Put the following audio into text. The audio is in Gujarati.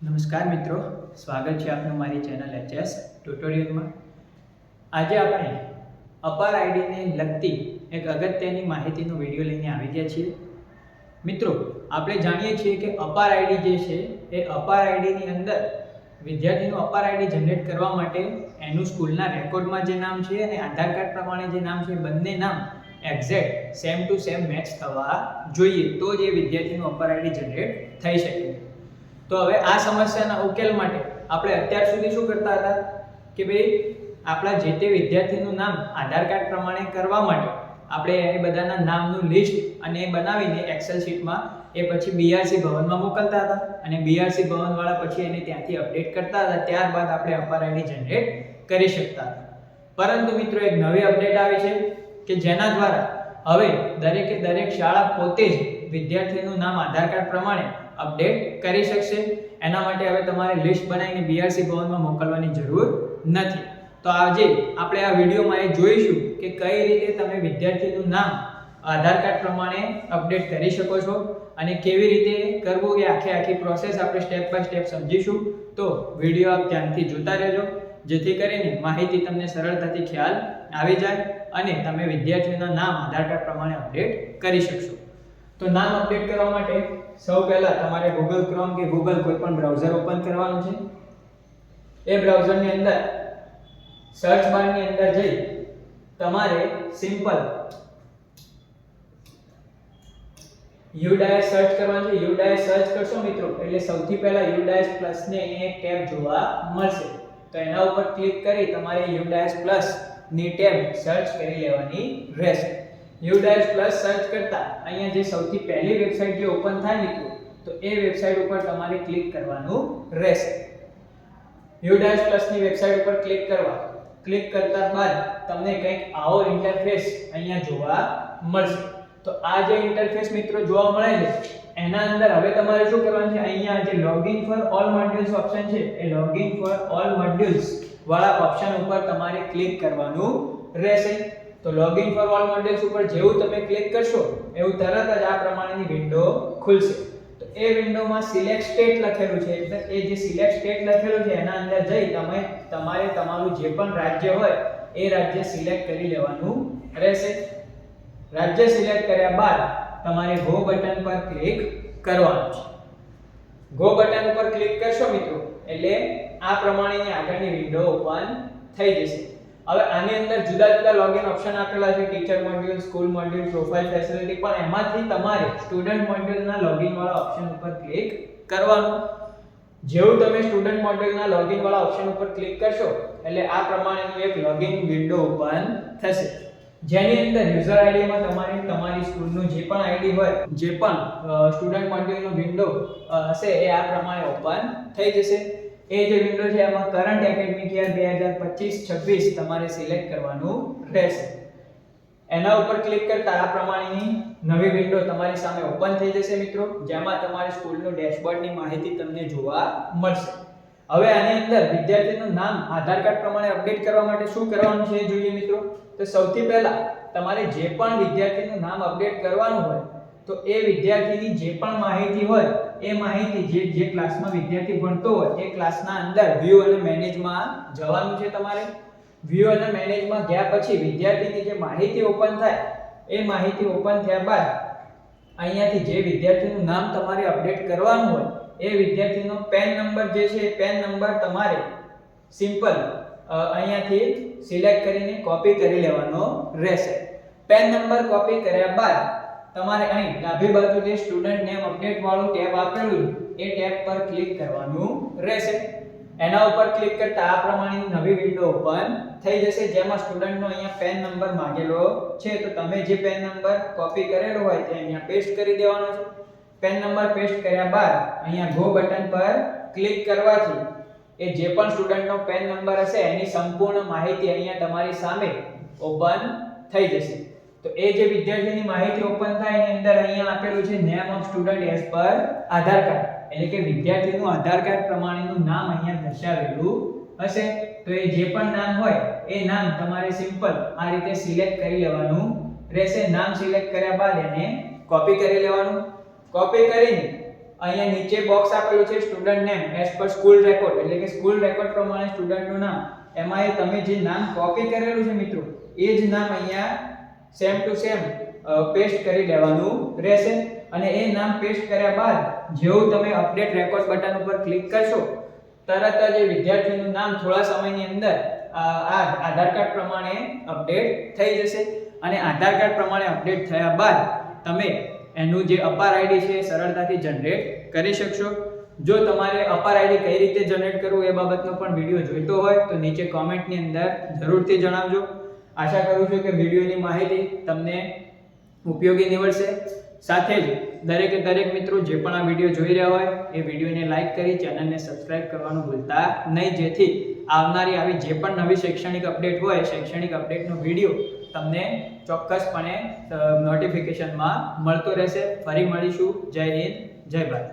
નમસ્કાર મિત્રો, સ્વાગત છે આપનું મારી ચેનલ એચએસ ટ્યુટોરિયલમાં. આજે આપણે અપાર આઈડીને લગતી એક અગત્યની માહિતીનો વિડીયો લઈને આવી ગયા છીએ. મિત્રો, આપણે જાણીએ છીએ કે અપાર આઈડી જે છે એ અપાર આઈડીની અંદર વિદ્યાર્થીનું અપાર આઈડી જનરેટ કરવા માટે એનું સ્કૂલના રેકોર્ડમાં જે નામ છે અને આધાર કાર્ડ પ્રમાણે જે નામ છે બંને નામ exact same to same match થવા જોઈએ, તો જ એ વિદ્યાર્થીનું અપાર આઈડી જનરેટ થઈ શકે. તો હવે આ સમસ્યાના ઉકેલ માટે આપણે અત્યાર સુધી શું કરતા હતા કે ભાઈ આપણા જે તે વિદ્યાર્થીનું નામ આધાર કાર્ડ પ્રમાણે કરવા માટે આપણે એ બધાના નામનું લિસ્ટ અને બનાવીને એક્સેલ શીટમાં એ પછી બીઆરસી ભવનમાં મોકલતા હતા અને બીઆરસી ભવન વાળા પછી એને ત્યાંથી અપડેટ કરતા હતા. ત્યારબાદ આપણે અપાર આઈડી જનરેટ કરી શકતા હતા. પરંતુ મિત્રો એક નવી અપડેટ આવી છે કે જેના દ્વારા હવે દરેકે દરેક શાળા પોતે જ વિદ્યાર્થીનું નામ આધાર કાર્ડ પ્રમાણે અપડેટ કરી શકશે. એના માટે હવે તમારે લિસ્ટ બનાવીને બીઆરસી ભવનમાં મોકલવાની જરૂર નથી. તો આજે આપણે આ વિડીયોમાં એ જોઈશું કે કઈ રીતે તમે વિદ્યાર્થીનું નામ આધાર કાર્ડ પ્રમાણે અપડેટ કરી શકો છો અને કેવી રીતે કરવું એ આખી પ્રોસેસ આપણે સ્ટેપ બાય સ્ટેપ સમજીશું. તો વિડીયો આપ ધ્યાનથી જોતા રહેજો, જેથી કરીને માહિતી તમને સરળતાથી ખ્યાલ આવી જાય અને તમે વિદ્યાર્થીઓના નામ આધાર કાર્ડ પ્રમાણે અપડેટ કરી શકશો. તો નામ અપડેટ કરવા માટે સૌ પહેલા તમારે Google Chrome કે Google કોઈ પણ બ્રાઉઝર ઓપન કરવાનું છે. એ બ્રાઉઝરની અંદર સર્ચ બારની અંદર જઈ તમારે સિમ્પલ UDIS સર્ચ કરવાનું છે. UDIS સર્ચ કરશો મિત્રો એટલે સૌથી પહેલા UDIS પ્લસ ને એક ટેબ જોવા મળશે. તો એના ઉપર ક્લિક કરી તમારે UDIS પ્લસ ની ટેબ સર્ચ કરી લેવાની રહેશે. UDIS પ્લસ સર્ચ કરતા અહીંયા જે સૌથી પહેલી વેબસાઈટ જે ઓપન થાય મિત્રો, તો એ વેબસાઈટ ઉપર તમારે ક્લિક કરવાનું રહેશે. UDIS પ્લસ ની વેબસાઈટ ઉપર ક્લિક કરતા બાદ તમને કંઈક આવો ઇન્ટરફેસ અહીંયા જોવા મળશે. તો આ જે ઇન્ટરફેસ મિત્રો જોવા મળે છે એના અંદર હવે તમારે શું કરવાનું છે, અહીંયા જે login for all modules option છે એ લોગિન ફોર ઓલ મોડ્યુલ્સ વાળા ઓપ્શન ઉપર તમારે ક્લિક કરવાનું રહેશે. તો લોગિન ફોર ઓલ મોડ્યુલ્સ ઉપર જેવું તમે ક્લિક કરશો એવું તરત જ આ પ્રમાણેની વિન્ડો ખુલશે. તો એ વિન્ડોમાં સિલેક્ટ સ્ટેટ લખેલું છે, એટલે એ જે સિલેક્ટ સ્ટેટ લખેલું છે એના અંદર જઈ તમારે તમારું જે પણ રાજ્ય હોય એ રાજ્ય સિલેક્ટ કરી લેવાનું રહેશે. રાજ્ય સિલેક્ટ કર્યા બાદ તમારે ગો બટન પર ક્લિક કરવાનું છે. ગો બટન ઉપર ક્લિક કરશો મિત્રો એટલે આ પ્રમાણેની આગળની વિન્ડો ઓપન થઈ જશે. હવે આની અંદર જુદા જુદા લોગિન ઓપ્શન આપેલા છે, teacher module, school module, profile facility, પણ એમાંથી તમારે સ્ટુડન્ટ મોડ્યુલના લોગિન વાળા ઓપ્શન ઉપર ક્લિક કરવાનું. જેવું તમે સ્ટુડન્ટ મોડ્યુલના લોગિન વાળા ઓપ્શન ઉપર ક્લિક કરશો એટલે આ પ્રમાણેની એક લોગિન વિન્ડો ઓપન થશે, જેની અંદર યુઝર આઈડી માં તમારે તમારી સ્કૂલનું જે પણ આઈડી હોય, જે પણ સ્ટુડન્ટ મોડ્યુલનો વિન્ડો હશે એ આ પ્રમાણે ઓપન થઈ જશે. એ જે વિન્ડો છે એમાં કરંટ એકેડેમિક યર 2025-26 તમારે સિલેક્ટ કરવાનું રહેશે. એના ઉપર ક્લિક કરતા આ પ્રમાણેની નવી વિન્ડો તમારી સામે ઓપન થઈ જશે મિત્રો, જેમાં તમારી સ્કૂલનું ડેશબોર્ડની માહિતી તમને જોવા મળશે. હવે આની અંદર વિદ્યાર્થીનું નામ આધાર કાર્ડ પ્રમાણે અપડેટ કરવા માટે શું કરવાનું છે એ જોઈએ મિત્રો. તો સૌથી પહેલા તમારે જે પણ વિદ્યાર્થીનું નામ અપડેટ કરવાનું હોય તો એ વિદ્યાર્થીની જે પણ માહિતી હોય એ માહિતી જે ક્લાસમાં વિદ્યાર્થી ભણતો હોય એ ક્લાસના અંદર વ્યૂ અને મેનેજમાં જવાનું છે. તમારે વ્યૂ અને મેનેજમાં ગયા પછી વિદ્યાર્થીની જે માહિતી ઓપન થાય એ માહિતી ઓપન થયા બાદ અહીંયાથી જે વિદ્યાર્થીનું નામ તમારે અપડેટ કરવાનું હોય એ વિદ્યાર્થીનો પેન નંબર જે છે એ પેન નંબર તમારે સિમ્પલ અહીંયાથી સિલેક્ટ કરીને કોપી કરી લેવાનો રહેશે. પેન નંબર કોપી કર્યા બાદ તમારે અહીં ડાબી બાજુ જે સ્ટુડન્ટ નેમ અપડેટ વાળું ટેબ આપેલું એ ટેબ પર ક્લિક કરવાનું રહેશે. એના ઉપર ક્લિક કરતા આ પ્રમાણેની નવી વિન્ડો ઓપન થઈ જશે, જેમાં સ્ટુડન્ટનો અહીંયા પેન નંબર માંગેલો છે. તો તમે જે પેન નંબર કોપી કરેલો હોય તે અહીંયા પેસ્ટ કરી દેવાનો છે. પેન નંબર પેસ્ટ કર્યા બાદ અહીંયા ગો બટન પર ક્લિક કરવાથી એ જે પણ સ્ટુડન્ટનો પેન નંબર હશે એની સંપૂર્ણ માહિતી અહીંયા તમારી સામે ઓપન થઈ જશે. તો એ જે વિદ્યાર્થીની માહિતી ઓપન થાય એની અંદર અહીંયા આપેલું છે name of student as per Aadhaar card, એટલે કે વિદ્યાર્થીનું આધાર કાર્ડ પ્રમાણેનું નામ અહીંયા દર્શાવેલું હશે. તો એ જે પણ નામ હોય એ નામ તમારે સિમ્પલ આ રીતે સિલેક્ટ કરી લેવાનું રહેશે. નામ સિલેક્ટ કર્યા બાદ એને કોપી કરી લેવાનું. કોપી કરીને અહીંયા નીચે બોક્સ આપેલું છે student name as per school record, એટલે કે સ્કૂલ રેકોર્ડ પ્રમાણે સ્ટુડન્ટનું નામ, એમાં તમે જે નામ કોપી કરેલું છે મિત્રો એ જ નામ અહીંયા સેમ ટુ સેમ પેસ્ટ કરી દેવાનું રહેશે. અને એ નામ પેસ્ટ કર્યા બાદ જેવું તમે અપડેટ રેકોર્ડ બટન ઉપર ક્લિક કરશો તરત જ એ વિદ્યાર્થીનું નામ થોડા સમયની અંદર આ આધાર કાર્ડ પ્રમાણે અપડેટ થઈ જશે. અને આધાર કાર્ડ પ્રમાણે અપડેટ થયા બાદ તમે એનું જે અપાર આઈડી છે એ સરળતાથી જનરેટ કરી શકશો. જો તમારે અપાર આઈડી કઈ રીતે જનરેટ કરવું એ બાબતનો પણ વિડિયો જોઈતો હોય તો નીચે કોમેન્ટની અંદર જરૂરથી જણાવજો. આશા કરું છું કે વિડિયોની માહિતી તમને ઉપયોગી નીવડશે. સાથે જ દરેક મિત્રો જે પણ આ વિડિયો જોઈ રહ્યા હોય એ વિડિયોને લાઈક કરી ચેનલને સબસ્ક્રાઇબ કરવાનું ભૂલતા નહીં, જેથી આવનારી આવી જે પણ નવી શૈક્ષણિક અપડેટ હોય શૈક્ષણિક અપડેટનો વિડિયો તમને ચોક્કસપણે નોટિફિકેશનમાં મળતો રહેશે. ફરી મળીશું. જય હિન્દ, જય ભારત.